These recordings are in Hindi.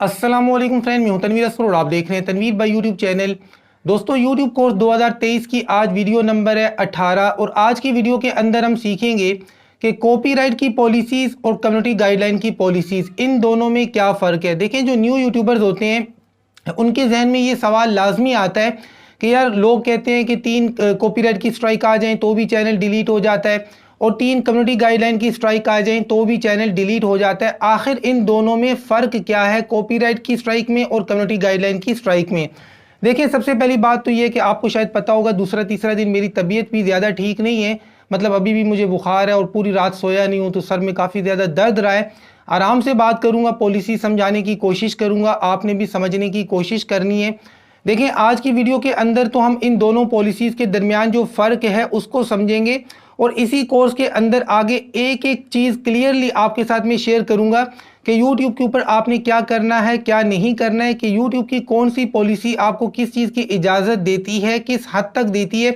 अस्सलामुअलैकुम फ्रेंड, मैं हूं तनवीर असफर और आप देख रहे हैं तनवीर बाय यूट्यूब चैनल। दोस्तों, यूट्यूब कोर्स 2023 की आज वीडियो नंबर है 18 और आज की वीडियो के अंदर हम सीखेंगे कि कॉपीराइट की पॉलिसीज़ और कम्युनिटी गाइडलाइन की पॉलिसीज़ इन दोनों में क्या फ़र्क है। देखें, जो न्यू यूट्यूबर्स होते हैं उनके जहन में ये सवाल लाजमी आता है कि यार, लोग कहते हैं कि 3 कॉपीराइट की स्ट्राइक आ जाएँ तो भी चैनल डिलीट हो जाता है और 3 कम्युनिटी गाइडलाइन की स्ट्राइक आ जाए तो भी चैनल डिलीट हो जाता है। आखिर इन दोनों में फ़र्क क्या है, कॉपीराइट की स्ट्राइक में और कम्युनिटी गाइडलाइन की स्ट्राइक में। देखिए, सबसे पहली बात तो ये कि आपको शायद पता होगा, दूसरा तीसरा दिन मेरी तबीयत भी ज़्यादा ठीक नहीं है। मतलब अभी भी मुझे बुखार है और पूरी रात सोया नहीं हूँ, तो सर में काफ़ी ज़्यादा दर्द रहा है। आराम से बात करूँगा, पॉलिसी समझाने की कोशिश करूँगा, आपने भी समझने की कोशिश करनी है। देखिए, आज की वीडियो के अंदर तो हम इन दोनों पॉलिसीज़ के दरमियान जो फ़र्क है उसको समझेंगे और इसी कोर्स के अंदर आगे एक एक चीज़ क्लियरली आपके साथ में शेयर करूंगा कि YouTube के ऊपर आपने क्या करना है, क्या नहीं करना है, कि YouTube की कौन सी पॉलिसी आपको किस चीज़ की इजाज़त देती है, किस हद तक देती है।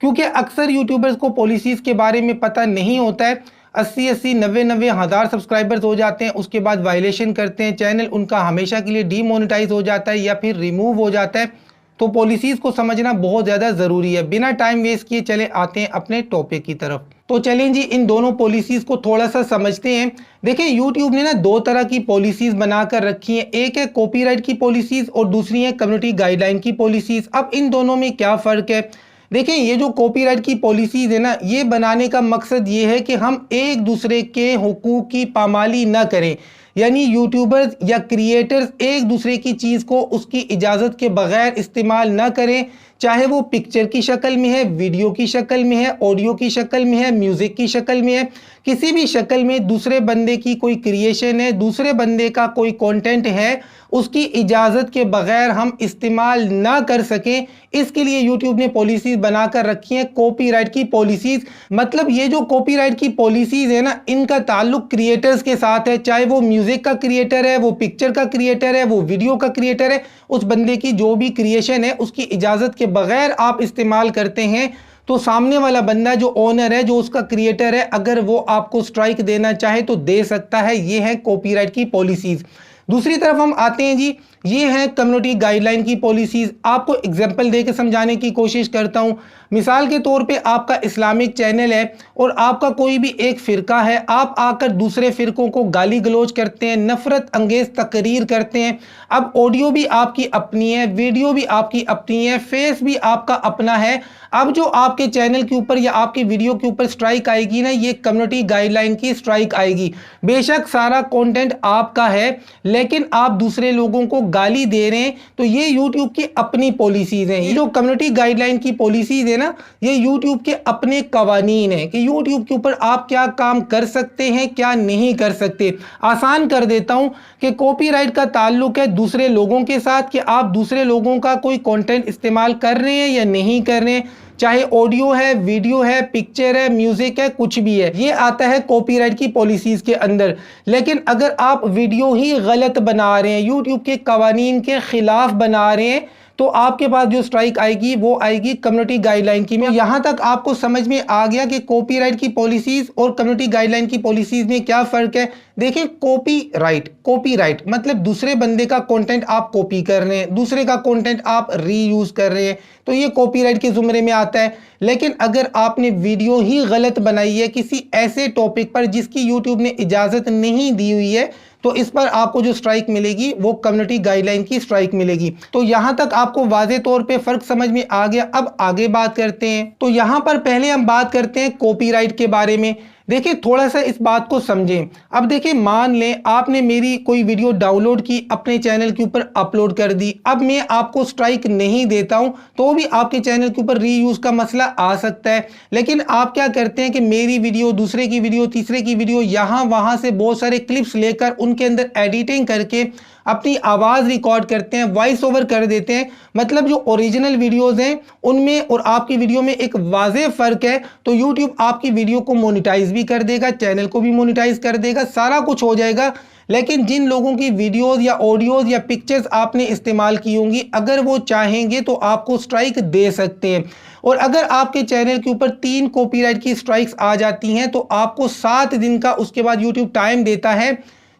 क्योंकि अक्सर यूट्यूबर्स को पॉलिसीज़ के बारे में पता नहीं होता है। 80-80, 90-90 हज़ार सब्सक्राइबर्स हो जाते हैं, उसके बाद वायलेशन करते हैं, चैनल उनका हमेशा के लिए डीमोनेटाइज हो जाता है या फिर रिमूव हो जाता है। तो पॉलिसीज़ को समझना बहुत ज़्यादा ज़रूरी है। बिना टाइम वेस्ट किए चले आते हैं अपने टॉपिक की तरफ। तो चलें जी, इन दोनों पॉलिसीज़ को थोड़ा सा समझते हैं। देखिए, यूट्यूब ने ना 2 तरह की पॉलिसीज़ बनाकर रखी हैं। एक है कॉपीराइट की पॉलिसीज़ और दूसरी है कम्युनिटी गाइडलाइन की पॉलिसीज़। अब इन दोनों में क्या फ़र्क है? देखिए, ये जो कॉपीराइट की पॉलिसीज़ है ना, ये बनाने का मकसद ये है कि हम एक दूसरे के हुकूक की पामाली ना करें। यानी यूट्यूबर्स या क्रिएटर्स एक दूसरे की चीज़ को उसकी इजाज़त के बगैर इस्तेमाल ना करें, चाहे वो पिक्चर की शक्ल में है, वीडियो की शक्ल में है, ऑडियो की शक्ल में है, म्यूज़िक की शक्ल में है, किसी भी शक्ल में दूसरे बंदे की कोई क्रिएशन है, दूसरे बंदे का कोई कंटेंट है, उसकी इजाज़त के बगैर हम इस्तेमाल ना कर सकें। इसके लिए यूट्यूब ने पॉलिसीज़ बनाकर रखी हैं, कॉपीराइट की पॉलिसीज़। मतलब ये जो कॉपीराइट की पॉलिसीज़ है ना, इनका ताल्लुक क्रिएटर्स के साथ है, चाहे वो म्यूज़िक का क्रिएटर है, वो पिक्चर का क्रिएटर है, वो वीडियो का क्रिएटर है। उस बंदे की जो भी क्रिएशन है उसकी इजाज़त के बगैर आप इस्तेमाल करते हैं तो सामने वाला बंदा जो ओनर है, जो उसका क्रिएटर है, अगर वो आपको स्ट्राइक देना चाहे तो दे सकता है। ये है कॉपीराइट की पॉलिसीज़। दूसरी तरफ हम आते हैं जी, ये है कम्युनिटी गाइडलाइन की पॉलिसीज़। आपको एग्जांपल देकर समझाने की कोशिश करता हूँ। मिसाल के तौर पे आपका इस्लामिक चैनल है और आपका कोई भी एक फ़िरका है, आप आकर दूसरे फ़िरकों को गाली गलौज करते हैं, नफ़रत अंगेज़ तकरीर करते हैं। अब ऑडियो भी आपकी अपनी है, वीडियो भी आपकी अपनी है, फेस भी आपका अपना है। अब जो आपके चैनल के ऊपर या आपकी वीडियो के ऊपर स्ट्राइक आएगी ना, ये कम्युनिटी गाइडलाइन की स्ट्राइक आएगी। बेशक सारा कंटेंट आपका है, लेकिन आप दूसरे लोगों को गाली दे रहे हैं, तो ये यूट्यूब की अपनी पॉलिसीज़ हैं। ये जो कम्युनिटी गाइडलाइन की पॉलिसीज़ है ना, ये यूट्यूब के अपने कवानीन है कि यूट्यूब के ऊपर आप क्या काम कर सकते हैं, क्या नहीं कर सकते। आसान कर देता हूं कि कॉपीराइट का ताल्लुक है दूसरे लोगों के साथ, कि आप दूसरे लोगों का कोई कंटेंट इस्तेमाल कर रहे हैं या नहीं कर रहे हैं, चाहे ऑडियो है, वीडियो है, पिक्चर है, म्यूजिक है, कुछ भी है, ये आता है कॉपीराइट की पॉलिसीज के अंदर। लेकिन अगर आप वीडियो ही गलत बना रहे हैं, यूट्यूब के कवानीन के खिलाफ बना रहे हैं, तो आपके पास जो स्ट्राइक आएगी वो आएगी कम्युनिटी गाइडलाइन की में। यहां तक आपको समझ में आ गया कि कॉपीराइट की पॉलिसीज और कम्युनिटी गाइडलाइन की पॉलिसीज में क्या फर्क है। देखिए, कॉपीराइट मतलब दूसरे बंदे का कंटेंट आप कॉपी कर रहे हैं, दूसरे का कंटेंट आप रीयूज कर रहे हैं, तो ये कॉपीराइट के जुमरे में आता है। लेकिन अगर आपने वीडियो ही गलत बनाई है किसी ऐसे टॉपिक पर जिसकी यूट्यूब ने इजाजत नहीं दी हुई है, तो इस पर आपको जो स्ट्राइक मिलेगी वो कम्युनिटी गाइडलाइन की स्ट्राइक मिलेगी। तो यहां तक आपको वाज़े तौर पे फर्क समझ में आ गया। अब आगे बात करते हैं। तो यहां पर पहले हम बात करते हैं कॉपीराइट के बारे में। देखिए, थोड़ा सा इस बात को समझें। अब देखिए, मान लें आपने मेरी कोई वीडियो डाउनलोड की, अपने चैनल के ऊपर अपलोड कर दी। अब मैं आपको स्ट्राइक नहीं देता हूं तो भी आपके चैनल के ऊपर रीयूज का मसला आ सकता है। लेकिन आप क्या करते हैं कि मेरी वीडियो, दूसरे की वीडियो, तीसरे की वीडियो, यहाँ वहाँ से बहुत सारे क्लिप्स लेकर उनके अंदर एडिटिंग करके अपनी आवाज़ रिकॉर्ड करते हैं, वॉइस ओवर कर देते हैं। मतलब जो ओरिजिनल वीडियोस हैं उनमें और आपकी वीडियो में एक वाज़ेह फ़र्क है। तो यूट्यूब आपकी वीडियो को मोनेटाइज भी कर देगा, चैनल को भी मोनेटाइज कर देगा, सारा कुछ हो जाएगा। लेकिन जिन लोगों की वीडियोस या ऑडियोज या पिक्चर्स आपने इस्तेमाल की होंगी, अगर वो चाहेंगे तो आपको स्ट्राइक दे सकते हैं। और अगर आपके चैनल के ऊपर 3 कॉपीराइट की स्ट्राइक्स आ जाती हैं तो आपको 7 दिन का उसके बाद यूट्यूब टाइम देता है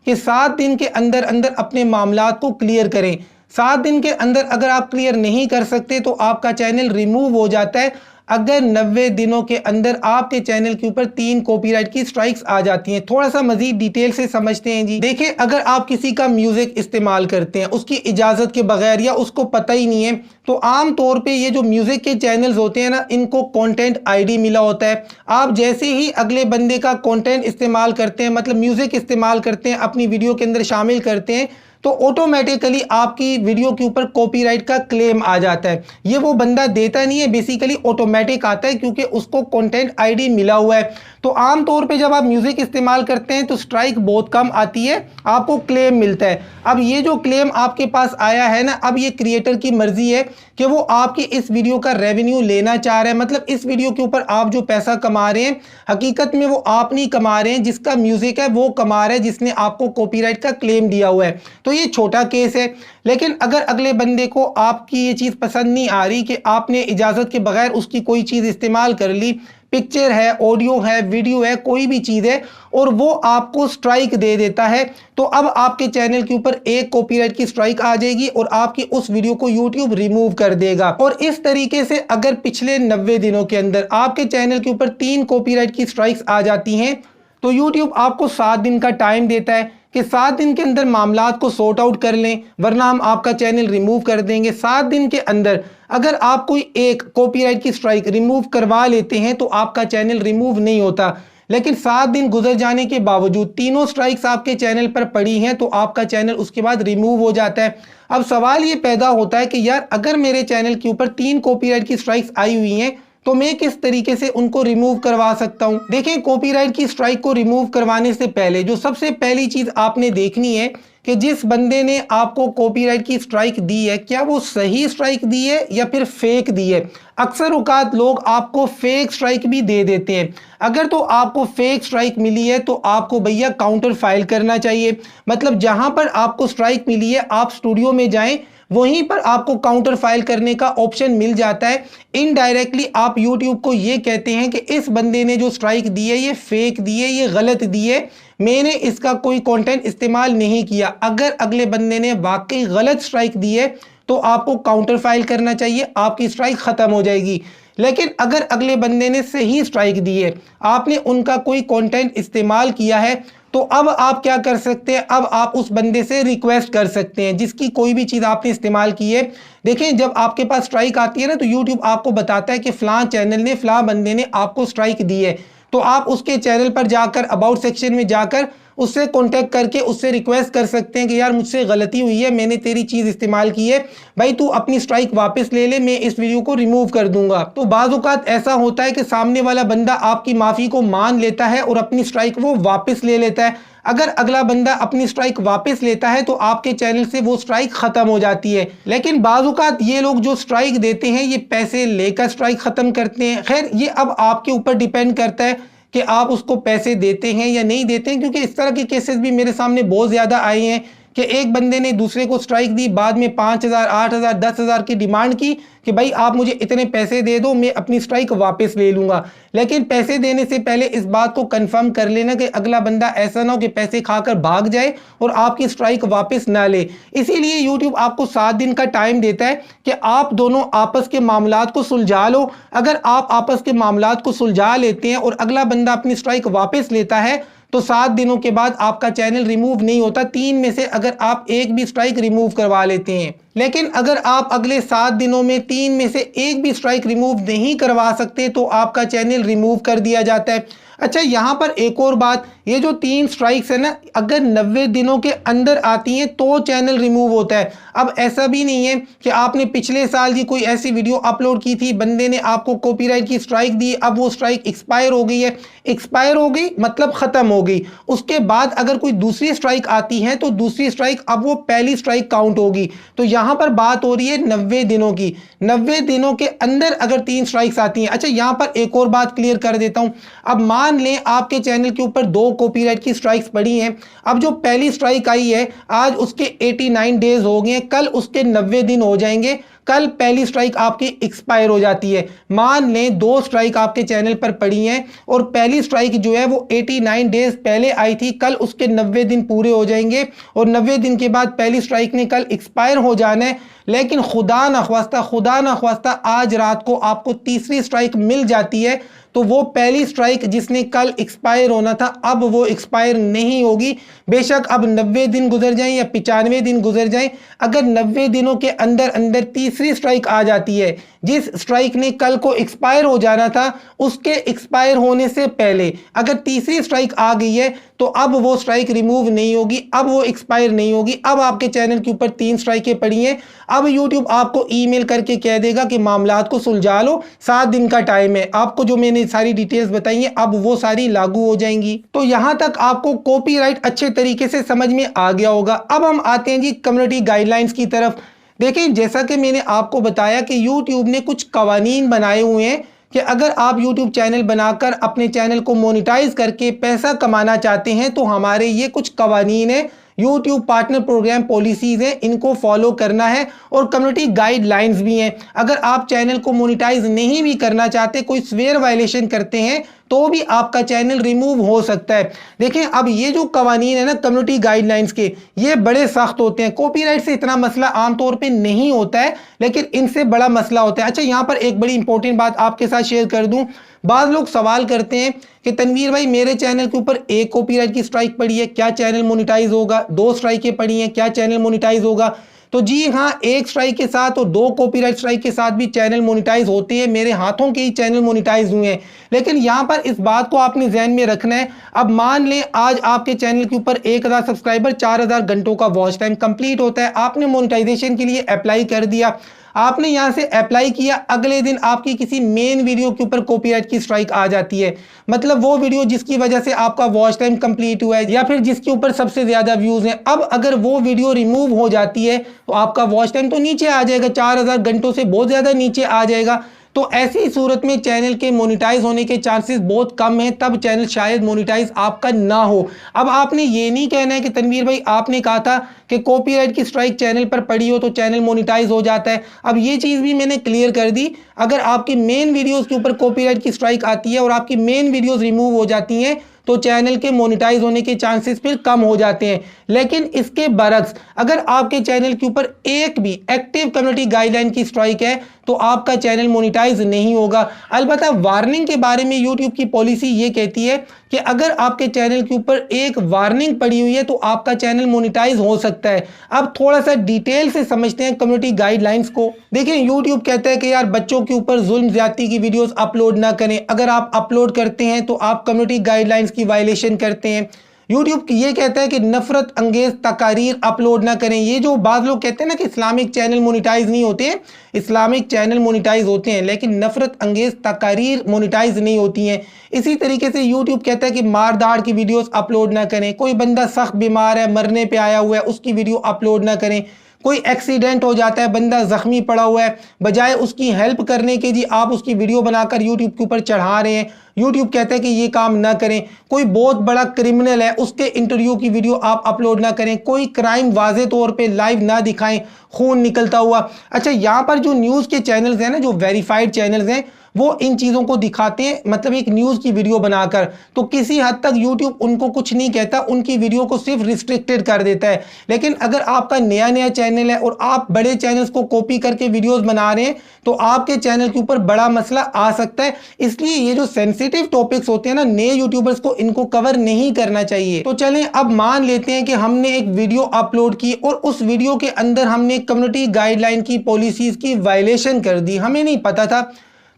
कि 7 दिन के अंदर अंदर अपने मामलात को क्लियर करें। 7 दिन के अंदर अगर आप क्लियर नहीं कर सकते तो आपका चैनल रिमूव हो जाता है। अगर 90 दिनों के अंदर आपके चैनल के ऊपर 3 कॉपीराइट की स्ट्राइक्स आ जाती हैं। थोड़ा सा मजीद डिटेल से समझते हैं जी। देखिए, अगर आप किसी का म्यूजिक इस्तेमाल करते हैं उसकी इजाजत के बगैर या उसको पता ही नहीं है, तो आम तौर पे ये जो म्यूजिक के चैनल्स होते हैं ना, इनको कंटेंट आईडी मिला होता है। आप जैसे ही अगले बंदे का कंटेंट इस्तेमाल करते हैं, मतलब म्यूजिक इस्तेमाल करते हैं, अपनी वीडियो के अंदर शामिल करते हैं, तो ऑटोमेटिकली आपकी वीडियो के ऊपर कॉपीराइट का क्लेम आ जाता है। ये वो बंदा देता नहीं है, बेसिकली ऑटोमेटिक आता है क्योंकि उसको कंटेंट आईडी मिला हुआ है। तो आम तौर पे जब आप म्यूजिक इस्तेमाल करते हैं तो स्ट्राइक बहुत कम आती है, आपको क्लेम मिलता है। अब ये जो क्लेम आपके पास आया है ना, अब ये क्रिएटर की मर्जी है कि वो आपकी इस वीडियो का रेवेन्यू लेना चाह रहा है। मतलब इस वीडियो के ऊपर आप जो पैसा कमा रहे हैं, हकीकत में वो आप नहीं कमा रहे हैं, जिसका म्यूजिक है वो कमा रहा है, जिसने आपको कॉपीराइट का क्लेम दिया हुआ है। तो ये छोटा केस है। लेकिन अगर अगले बंदे को आपकी ये चीज़ पसंद नहीं आ रही कि आपने इजाज़त के बगैर उसकी कोई चीज़ इस्तेमाल कर ली, पिक्चर है, ऑडियो है, वीडियो है, कोई भी चीज़ है, और वो आपको स्ट्राइक दे देता है, तो अब आपके चैनल के ऊपर एक कॉपीराइट की स्ट्राइक आ जाएगी और आपकी उस वीडियो को यूट्यूब रिमूव कर देगा। और इस तरीके से अगर पिछले 90 दिनों के अंदर आपके चैनल के ऊपर 3 कॉपीराइट की स्ट्राइक्स आ जाती हैं, तो यूट्यूब आपको 7 दिन का टाइम देता है कि 7 दिन के अंदर मामलात को सॉर्ट आउट कर लें, वरना हम आपका चैनल रिमूव कर देंगे। 7 दिन के अंदर अगर आप कोई एक कॉपीराइट की स्ट्राइक रिमूव करवा लेते हैं तो आपका चैनल रिमूव नहीं होता। लेकिन 7 दिन गुजर जाने के बावजूद तीनों स्ट्राइक्स आपके चैनल पर पड़ी हैं तो आपका चैनल उसके बाद रिमूव हो जाता है। अब सवाल ये पैदा होता है कि यार, अगर मेरे चैनल के ऊपर 3 कॉपीराइट की स्ट्राइक्स आई हुई हैं तो मैं किस तरीके से उनको रिमूव करवा सकता हूं। देखें, कॉपीराइट की स्ट्राइक को रिमूव करवाने से पहले जो सबसे पहली चीज आपने देखनी है कि जिस बंदे ने आपको कॉपीराइट की स्ट्राइक दी है, क्या वो सही स्ट्राइक दी है या फिर फेक दी है। अक्सर औकात लोग आपको फेक स्ट्राइक भी दे देते हैं। अगर तो आपको फेक स्ट्राइक मिली है तो आपको भैया काउंटर फाइल करना चाहिए। मतलब जहां पर आपको स्ट्राइक मिली है आप स्टूडियो में जाएं, वहीं पर आपको काउंटर फाइल करने का ऑप्शन मिल जाता है। इनडायरेक्टली आप YouTube को ये कहते हैं कि इस बंदे ने जो स्ट्राइक दी है ये फेक दी है, ये गलत दी है, मैंने इसका कोई कंटेंट इस्तेमाल नहीं किया। अगर अगले बंदे ने वाकई गलत स्ट्राइक दी है तो आपको काउंटर फाइल करना चाहिए, आपकी स्ट्राइक खत्म हो जाएगी। लेकिन अगर अगले बंदे ने सही स्ट्राइक दी है, आपने उनका कोई कंटेंट इस्तेमाल किया है, तो अब आप क्या कर सकते हैं, अब आप उस बंदे से रिक्वेस्ट कर सकते हैं जिसकी कोई भी चीज़ आपने इस्तेमाल की है। देखें, जब आपके पास स्ट्राइक आती है ना, तो YouTube आपको बताता है कि फलां चैनल ने, फलां बंदे ने आपको स्ट्राइक दी है, तो आप उसके चैनल पर जाकर अबाउट सेक्शन में जाकर उससे कांटेक्ट करके उससे रिक्वेस्ट कर सकते हैं कि यार, मुझसे गलती हुई है, मैंने तेरी चीज़ इस्तेमाल की है, भाई तू अपनी स्ट्राइक वापस ले ले, मैं इस वीडियो को रिमूव कर दूंगा। तो बाज़ औक़ात ऐसा होता है कि सामने वाला बंदा आपकी माफ़ी को मान लेता है और अपनी स्ट्राइक वो वापस ले लेता है। अगर अगला बंदा अपनी स्ट्राइक वापस लेता है तो आपके चैनल से वो स्ट्राइक खत्म हो जाती है। लेकिन बाज़ औक़ात ये लोग जो स्ट्राइक देते हैं ये पैसे लेकर स्ट्राइक खत्म करते हैं। खैर, ये अब आपके ऊपर डिपेंड करता है कि आप उसको पैसे देते हैं या नहीं देते हैं, क्योंकि इस तरह के केसेस भी मेरे सामने बहुत ज़्यादा आए हैं कि एक बंदे ने दूसरे को स्ट्राइक दी, बाद में 5,000, 8,000, 10,000 की डिमांड की कि भाई आप मुझे इतने पैसे दे दो, मैं अपनी स्ट्राइक वापस ले लूँगा। लेकिन पैसे देने से पहले इस बात को कंफर्म कर लेना कि अगला बंदा ऐसा ना हो कि पैसे खाकर भाग जाए और आपकी स्ट्राइक वापस ना ले। इसीलिए यूट्यूब आपको 7 दिन का टाइम देता है कि आप दोनों आपस के मामलात को सुलझा लो। अगर आप आपस के मामलात को सुलझा लेते हैं और अगला बंदा अपनी स्ट्राइक वापस लेता है तो 7 दिनों के बाद आपका चैनल रिमूव नहीं होता, 3 में से अगर आप एक भी स्ट्राइक रिमूव करवा लेते हैं। लेकिन अगर आप अगले 7 दिनों में 3 में से एक भी स्ट्राइक रिमूव नहीं करवा सकते तो आपका चैनल रिमूव कर दिया जाता है। अच्छा, यहाँ पर एक और बात, ये जो 3 स्ट्राइक्स है ना, अगर 90 दिनों के अंदर आती हैं तो चैनल रिमूव होता है। अब ऐसा भी नहीं है कि आपने पिछले साल की कोई ऐसी वीडियो अपलोड की थी, बंदे ने आपको कॉपीराइट की स्ट्राइक दी, अब वो स्ट्राइक एक्सपायर हो गई है, एक्सपायर हो गई मतलब ख़त्म हो गई, उसके बाद अगर कोई दूसरी स्ट्राइक आती है तो दूसरी स्ट्राइक अब वो पहली स्ट्राइक काउंट होगी। तो यहाँ पर बात हो रही है 90 दिनों की। 90 दिनों के अंदर अगर 3 स्ट्राइक्स आती हैं। अच्छा, यहाँ पर एक और बात क्लियर कर देता हूँ। अब मान लें आपके चैनल के ऊपर 2 कॉपीराइट की स्ट्राइक्स पड़ी हैं। अब जो पहली स्ट्राइक आई है, आज उसके 89 डेज हो गए हैं, कल उसके 90 दिन हो जाएंगे। कल पहली स्ट्राइक आपकी एक्सपायर हो जाती है। मान लें 2 स्ट्राइक आपके चैनल पर पड़ी हैं और पहली स्ट्राइक जो है वो 89 डेज पहले आई थी, कल उसके 90 दिन पूरे हो जाएंगे और 90 दिन के बाद पहली स्ट्राइक ने कल एक्सपायर हो जाना है। लेकिन खुदा ना ख्वास्ता आज रात को आपको तीसरी स्ट्राइक मिल जाती है, तो वो पहली स्ट्राइक जिसने कल एक्सपायर होना था अब वो एक्सपायर नहीं होगी। बेशक अब 90 दिन गुजर जाएं या 95 दिन गुजर जाएं, अगर 90 दिनों के अंदर अंदर तीसरी स्ट्राइक आ जाती है, जिस स्ट्राइक ने कल को एक्सपायर हो जाना था उसके एक्सपायर होने से पहले अगर तीसरी स्ट्राइक आ गई है तो अब वो स्ट्राइक रिमूव नहीं होगी, अब वो एक्सपायर नहीं होगी। अब आपके चैनल के ऊपर 3 स्ट्राइकें पड़ी हैं, अब यूट्यूब आपको ईमेल करके कह देगा कि मामलात को सुलझा लो, 7 दिन का टाइम है। आपको जो मैंने सारी डिटेल्स बताई हैं अब वो सारी लागू हो जाएंगी। तो यहां तक आपको कॉपीराइट अच्छे तरीके से समझ में आ गया होगा। अब हम आते हैं जी कम्युनिटी गाइडलाइंस की तरफ। देखिए, जैसा कि मैंने आपको बताया कि YouTube ने कुछ कवानीन बनाए हुए हैं कि अगर आप YouTube चैनल बनाकर अपने चैनल को मोनेटाइज करके पैसा कमाना चाहते हैं तो हमारे ये कुछ कवानीन है, YouTube पार्टनर प्रोग्राम पॉलिसीज हैं, इनको फॉलो करना है और कम्युनिटी गाइडलाइंस भी हैं। अगर आप चैनल को मोनेटाइज नहीं भी करना चाहते, कोई स्वेयर वायलेशन करते हैं तो भी आपका चैनल रिमूव हो सकता है। देखें, अब ये जो कवानीन है ना कम्युनिटी गाइडलाइंस के, ये बड़े सख्त होते हैं। कॉपीराइट से इतना मसला आमतौर पे नहीं होता है, लेकिन इनसे बड़ा मसला होता है। अच्छा, यहाँ पर एक बड़ी इंपॉर्टेंट बात आपके साथ शेयर कर दूं। बाद लोग सवाल करते हैं कि तनवीर भाई मेरे चैनल के ऊपर एक कॉपीराइट की स्ट्राइक पड़ी है, क्या चैनल मोनेटाइज होगा? 2 स्ट्राइकें पड़ी हैं, क्या चैनल मोनेटाइज होगा? तो जी हाँ, 1 स्ट्राइक के साथ और 2 कॉपीराइट स्ट्राइक के साथ भी चैनल मोनेटाइज होते हैं। मेरे हाथों के ही चैनल मोनेटाइज हुए हैं। लेकिन यहाँ पर इस बात को आपने ध्यान में रखना है। अब मान लें आज आपके चैनल के ऊपर 1000 सब्सक्राइबर, 4000 घंटों का वॉच टाइम कंप्लीट होता है, आपने मोनेटाइजेशन के लिए अप्लाई कर दिया, आपने यहां से अप्लाई किया, अगले दिन आपकी किसी मेन वीडियो के ऊपर कॉपीराइट की स्ट्राइक आ जाती है। मतलब वो वीडियो जिसकी वजह से आपका वॉच टाइम कंप्लीट हुआ है या फिर जिसके ऊपर सबसे ज्यादा व्यूज हैं, अब अगर वो वीडियो रिमूव हो जाती है तो आपका वॉच टाइम तो नीचे आ जाएगा, 4000 घंटों से बहुत ज्यादा नीचे आ जाएगा। तो ऐसी सूरत में चैनल के मोनेटाइज होने के चांसेस बहुत कम हैं, तब चैनल शायद मोनेटाइज आपका ना हो। अब आपने ये नहीं कहना है कि तनवीर भाई आपने कहा था कि कॉपीराइट की स्ट्राइक चैनल पर पड़ी हो तो चैनल मोनेटाइज हो जाता है। अब ये चीज़ भी मैंने क्लियर कर दी, अगर आपकी मेन वीडियोज़ के ऊपर कॉपीराइट की स्ट्राइक आती है और आपकी मेन वीडियोज़ रिमूव हो जाती हैं तो चैनल के मोनेटाइज होने के चांसेस फिर कम हो जाते हैं। लेकिन इसके बरक्स अगर आपके चैनल के ऊपर एक भी एक्टिव कम्युनिटी गाइडलाइन की स्ट्राइक है तो आपका चैनल मोनेटाइज नहीं होगा। अलबत्ता वार्निंग के बारे में यूट्यूब की पॉलिसी ये कहती है कि अगर आपके चैनल के ऊपर एक वार्निंग पड़ी हुई है तो आपका चैनल मोनेटाइज हो सकता है। अब थोड़ा सा डिटेल से समझते हैं कम्युनिटी गाइडलाइंस को। देखिए, यूट्यूब कहता है कि यार बच्चों के ऊपर जुल्म ज्यादती की वीडियोस अपलोड ना करें, अगर आप अपलोड करते हैं तो आप कम्युनिटी गाइडलाइंस की वायलेशन करते हैं। यूट्यूब ये कहता है कि नफरत अंगेज तकारीर अपलोड ना करें। ये जो बात लोग कहते हैं ना कि इस्लामिक चैनल मोनेटाइज नहीं होते हैं, इस्लामिक चैनल मोनेटाइज होते हैं लेकिन नफरत अंगेज तकारीर मोनेटाइज नहीं होती हैं। इसी तरीके से यूट्यूब कहता है कि मार दाड़ की वीडियोस अपलोड ना करें, कोई बंदा सख्त बीमार है, मरने पे आया हुआ है, उसकी वीडियो अपलोड ना करें, कोई एक्सीडेंट हो जाता है, बंदा जख्मी पड़ा हुआ है, बजाय उसकी हेल्प करने के जी आप उसकी वीडियो बनाकर यूट्यूब के ऊपर चढ़ा रहे हैं। यूट्यूब कहता है कि ये काम ना करें। कोई बहुत बड़ा क्रिमिनल है, उसके इंटरव्यू की वीडियो आप अपलोड ना करें। कोई क्राइम वाजे तौर पे लाइव ना दिखाएं, खून निकलता हुआ। अच्छा, यहाँ पर जो न्यूज़ के चैनल्स हैं ना, जो वेरीफाइड चैनल्स हैं, वो इन चीज़ों को दिखाते हैं, मतलब एक न्यूज़ की वीडियो बनाकर, तो किसी हद तक यूट्यूब उनको कुछ नहीं कहता, उनकी वीडियो को सिर्फ रिस्ट्रिक्टेड कर देता है। लेकिन अगर आपका नया नया चैनल है और आप बड़े चैनल्स को कॉपी करके वीडियोस बना रहे हैं तो आपके चैनल के ऊपर बड़ा मसला आ सकता है। इसलिए ये जो सेंसिटिव टॉपिक्स होते हैं ना, नए यूट्यूबर्स को इनको कवर नहीं करना चाहिए। तो चलें, अब मान लेते हैं कि हमने एक वीडियो अपलोड की और उस वीडियो के अंदर हमने कम्युनिटी गाइडलाइन की पॉलिसीज की वायलेशन कर दी, हमें नहीं पता था।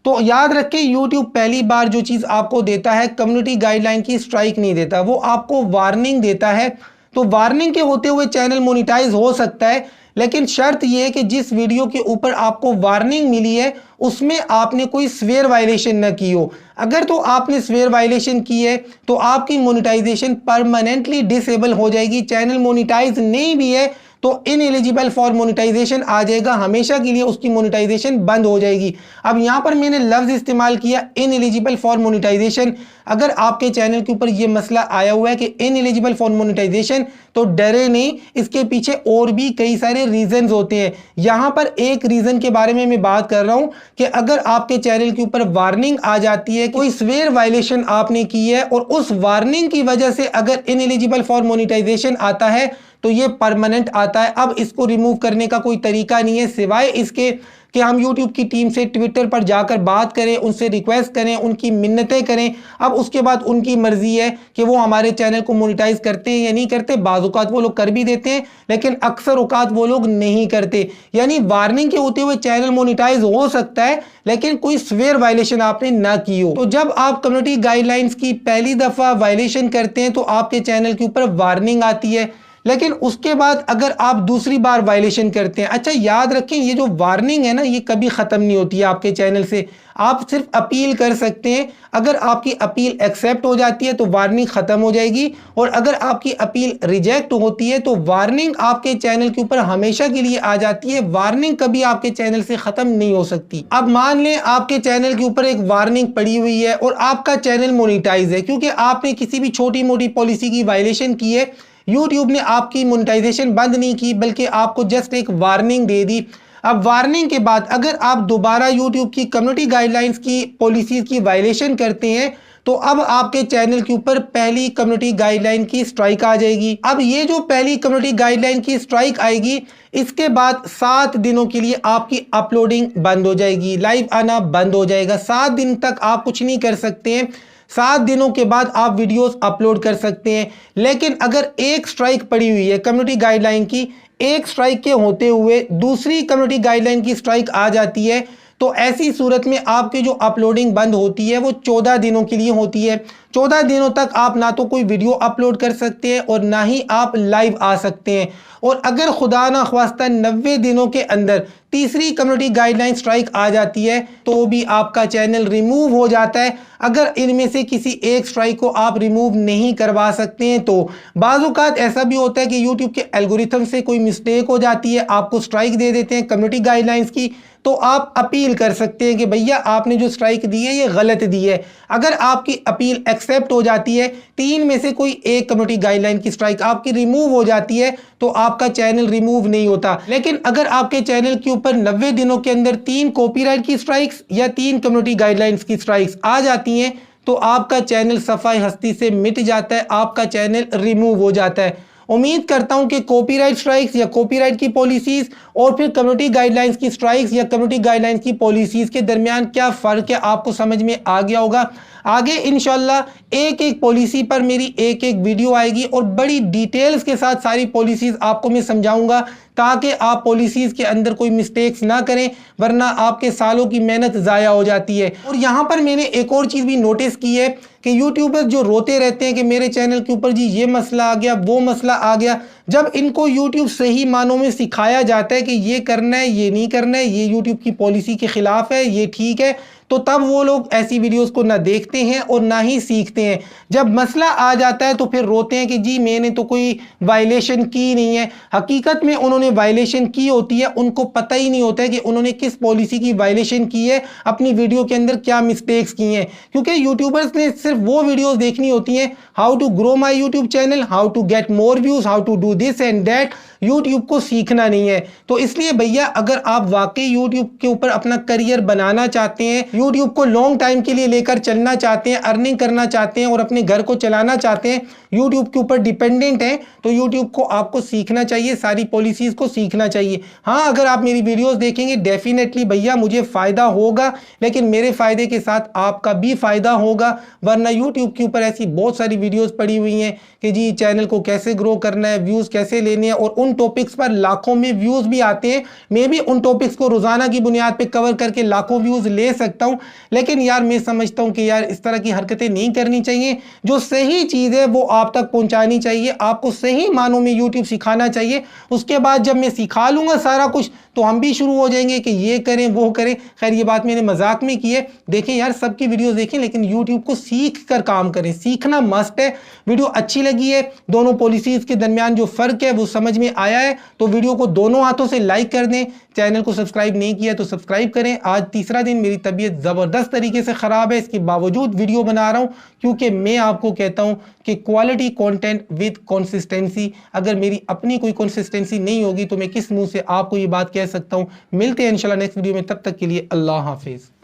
तो याद रखें, यूट्यूब पहली बार जो चीज़ आपको देता है कम्युनिटी गाइडलाइन की स्ट्राइक नहीं देता, वो आपको वार्निंग देता है। तो वार्निंग के होते हुए चैनल मोनेटाइज हो सकता है, लेकिन शर्त यह है कि जिस वीडियो के ऊपर आपको वार्निंग मिली है उसमें आपने कोई स्वेयर वायलेशन न की हो। अगर तो आपने स्वेयर वायलेशन की है तो आपकी मोनेटाइजेशन परमानेंटली डिसेबल हो जाएगी। चैनल मोनेटाइज नहीं भी है तो इनएलिजिबल फॉर मोनेटाइजेशन आ जाएगा, हमेशा के लिए उसकी मोनेटाइजेशन बंद हो जाएगी। अब यहां पर मैंने लफ्ज इस्तेमाल किया इनएलिजिबल फॉर मोनेटाइजेशन। अगर आपके चैनल के ऊपर यह मसला आया हुआ है कि इनएलिजिबल फॉर मोनेटाइजेशन, तो डरे नहीं, इसके पीछे और भी कई सारे रीजंस होते हैं। यहां पर एक रीजन के बारे में मैं बात कर रहा हूं कि अगर आपके चैनल के ऊपर वार्निंग आ जाती है, कोई स्वेयर वायलेशन आपने की है और उस वार्निंग की वजह से अगर इनएलिजिबल फॉर मोनेटाइजेशन आता है तो ये परमानेंट आता है। अब इसको रिमूव करने का कोई तरीका नहीं है सिवाय इसके कि हम YouTube की टीम से ट्विटर पर जाकर बात करें, उनसे रिक्वेस्ट करें, उनकी मिन्नतें करें। अब उसके बाद उनकी मर्जी है कि वो हमारे चैनल को मोनेटाइज करते हैं या नहीं करते। बाज़ औक़ात वो लोग कर भी देते हैं, लेकिन अक्सर औक़ात वो लोग नहीं करते। यानी वार्निंग के होते हुए चैनल मोनेटाइज हो सकता है, लेकिन कोई स्वेयर वायलेशन आपने ना की हो। तो जब आप कम्युनिटी गाइडलाइंस की पहली दफ़ा वायलेशन करते हैं तो आपके चैनल के ऊपर वार्निंग आती है, लेकिन उसके बाद अगर आप दूसरी बार वायलेशन करते हैं, अच्छा याद रखें ये जो वार्निंग है ना, ये कभी ख़त्म नहीं होती है आपके चैनल से। आप सिर्फ अपील कर सकते हैं। अगर आपकी अपील एक्सेप्ट हो जाती है तो वार्निंग ख़त्म हो जाएगी, और अगर आपकी अपील रिजेक्ट होती है तो वार्निंग आपके चैनल के ऊपर हमेशा के लिए आ जाती है। वार्निंग कभी आपके चैनल से ख़त्म नहीं हो सकती। अब मान लें आपके चैनल के ऊपर एक वार्निंग पड़ी हुई है और आपका चैनल मोनेटाइज है, क्योंकि आपने किसी भी छोटी मोटी पॉलिसी की वायलेशन की है। YouTube ने आपकी मोनेटाइजेशन बंद नहीं की, बल्कि आपको जस्ट एक वार्निंग दे दी। अब वार्निंग के बाद अगर आप दोबारा YouTube की कम्युनिटी गाइडलाइंस की पॉलिसीज की वायलेशन करते हैं तो अब आपके चैनल के ऊपर पहली कम्युनिटी गाइडलाइन की स्ट्राइक आ जाएगी। अब ये जो पहली कम्युनिटी गाइडलाइन की स्ट्राइक आएगी, इसके बाद 7 दिनों के लिए आपकी अपलोडिंग बंद हो जाएगी, लाइव आना बंद हो जाएगा। 7 दिन तक आप कुछ नहीं कर सकते हैं। 7 दिनों के बाद आप वीडियोस अपलोड कर सकते हैं। लेकिन अगर एक स्ट्राइक पड़ी हुई है कम्युनिटी गाइडलाइन की, एक स्ट्राइक के होते हुए दूसरी कम्युनिटी गाइडलाइन की स्ट्राइक आ जाती है, तो ऐसी सूरत में आपकी जो अपलोडिंग बंद होती है वो 14 दिनों के लिए होती है। 14 दिनों तक आप ना तो कोई वीडियो अपलोड कर सकते हैं और ना ही आप लाइव आ सकते हैं। और अगर खुदा ना ख्वास्ता 90 दिनों के अंदर तीसरी कम्युनिटी गाइडलाइन स्ट्राइक आ जाती है तो भी आपका चैनल रिमूव हो जाता है। अगर इनमें से किसी एक स्ट्राइक को आप रिमूव नहीं करवा सकते हैं तो बाज़ औक़ात ऐसा भी होता है कि YouTube के एल्गोरिथम से कोई मिस्टेक हो जाती है, आपको स्ट्राइक दे देते हैं कम्युनिटी गाइडलाइंस की, तो आप अपील कर सकते हैं कि भैया आपने जो स्ट्राइक दी है ये गलत दी है। अगर आपकी अपील एक्सेप्ट हो जाती है, 3 में से कोई एक कम्युनिटी गाइडलाइन की स्ट्राइक आपकी रिमूव हो जाती है, तो आपका चैनल रिमूव नहीं होता। लेकिन अगर आपके चैनल के ऊपर 90 दिनों के अंदर 3 कॉपीराइट की स्ट्राइक्स या 3 कम्युनिटी गाइडलाइंस की स्ट्राइक्स आ जाती हैं तो आपका चैनल सफाई हस्ती से मिट जाता है, आपका चैनल रिमूव हो जाता है। उम्मीद करता हूं कि कॉपीराइट स्ट्राइक्स या कॉपीराइट की पॉलिसीज और फिर कम्युनिटी गाइडलाइंस की स्ट्राइक्स या कम्युनिटी गाइडलाइंस की पॉलिसीज के दरमियान क्या फ़र्क है आपको समझ में आ गया होगा। आगे इंशाल्लाह एक एक पॉलिसी पर मेरी एक एक वीडियो आएगी और बड़ी डिटेल्स के साथ सारी पॉलिसीज आपको मैं समझाऊंगा, ताकि आप पॉलिसीज के अंदर कोई मिस्टेक्स ना करें, वरना आपके सालों की मेहनत ज़ाया हो जाती है। और यहाँ पर मैंने एक और चीज़ भी नोटिस की है कि यूट्यूबर्स जो रोते रहते हैं कि मेरे चैनल के ऊपर जी ये मसला आ गया, वो मसला आ गया, जब इनको यूट्यूब सही मानों में सिखाया जाता है कि ये करना है, ये नहीं करना है, ये यूट्यूब की पॉलिसी के खिलाफ है, ये ठीक है, तो तब वो लोग ऐसी वीडियोस को ना देखते हैं और ना ही सीखते हैं। जब मसला आ जाता है तो फिर रोते हैं कि जी मैंने तो कोई वायलेशन की नहीं है। हकीकत में उन्होंने वायलेशन की होती है, उनको पता ही नहीं होता है कि उन्होंने किस पॉलिसी की वायलेशन की है, अपनी वीडियो के अंदर क्या मिस्टेक्स की हैं। क्योंकि यूट्यूबर्स ने सिर्फ वो वीडियोस देखनी होती हैं, how to grow my YouTube channel, how to get more views, how to do this and that. YouTube को सीखना नहीं है। तो इसलिए भैया अगर आप वाकई यूट्यूब के ऊपर अपना करियर बनाना चाहते हैं, यूट्यूब को लॉन्ग टाइम के लिए लेकर चलना चाहते हैं, अर्निंग करना चाहते हैं और अपने घर को चलाना चाहते हैं, यूट्यूब के ऊपर डिपेंडेंट हैं, तो यूट्यूब को आपको सीखना चाहिए, सारी पॉलिसीज को सीखना चाहिए। हाँ, अगर आप मेरी वीडियोस देखेंगे डेफिनेटली भैया मुझे फ़ायदा होगा, लेकिन मेरे फ़ायदे के साथ आपका भी फ़ायदा होगा। वरना यूट्यूब के ऊपर ऐसी बहुत सारी वीडियोस पड़ी हुई हैं कि जी चैनल को कैसे ग्रो करना है, व्यूज़ कैसे लेने हैं, और उन टॉपिक्स पर लाखों में व्यूज़ भी आते हैं। मैं भी उन टॉपिक्स को रोज़ाना की बुनियाद पर कवर करके लाखों व्यूज़ ले सकता हूँ, लेकिन यार मैं समझता हूँ कि यार इस तरह की हरकतें नहीं करनी चाहिए। जो सही चीज़ है वो आप तक पहुँचानी चाहिए, आपको सही मानों में यूट्यूब सिखाना चाहिए। उसके बाद जब मैं सिखा लूँगा सारा कुछ, तो हम भी शुरू हो जाएंगे कि ये करें वो करें। खैर ये बात मैंने मजाक में की है। देखें यार, सबकी वीडियोस देखें, लेकिन यूट्यूब को सीख कर काम करें, सीखना मस्ट है। वीडियो अच्छी लगी है, दोनों पॉलिसीज के दरमियान जो फर्क है वो समझ में आया है, तो वीडियो को दोनों हाथों से लाइक कर दें। चैनल को सब्सक्राइब नहीं किया तो सब्सक्राइब करें। आज तीसरा दिन, मेरी तबीयत ज़बरदस्त तरीके से ख़राब है, इसके बावजूद वीडियो बना रहा हूँ, क्योंकि मैं आपको कहता हूँ कि क्वालिटी कंटेंट विद कंसिस्टेंसी। अगर मेरी अपनी कोई कंसिस्टेंसी नहीं होगी तो मैं किस मुंह से आपको ये बात कह सकता हूँ। मिलते हैं इंशाल्लाह नेक्स्ट वीडियो में, तब तक के लिए अल्लाह हाफिज़।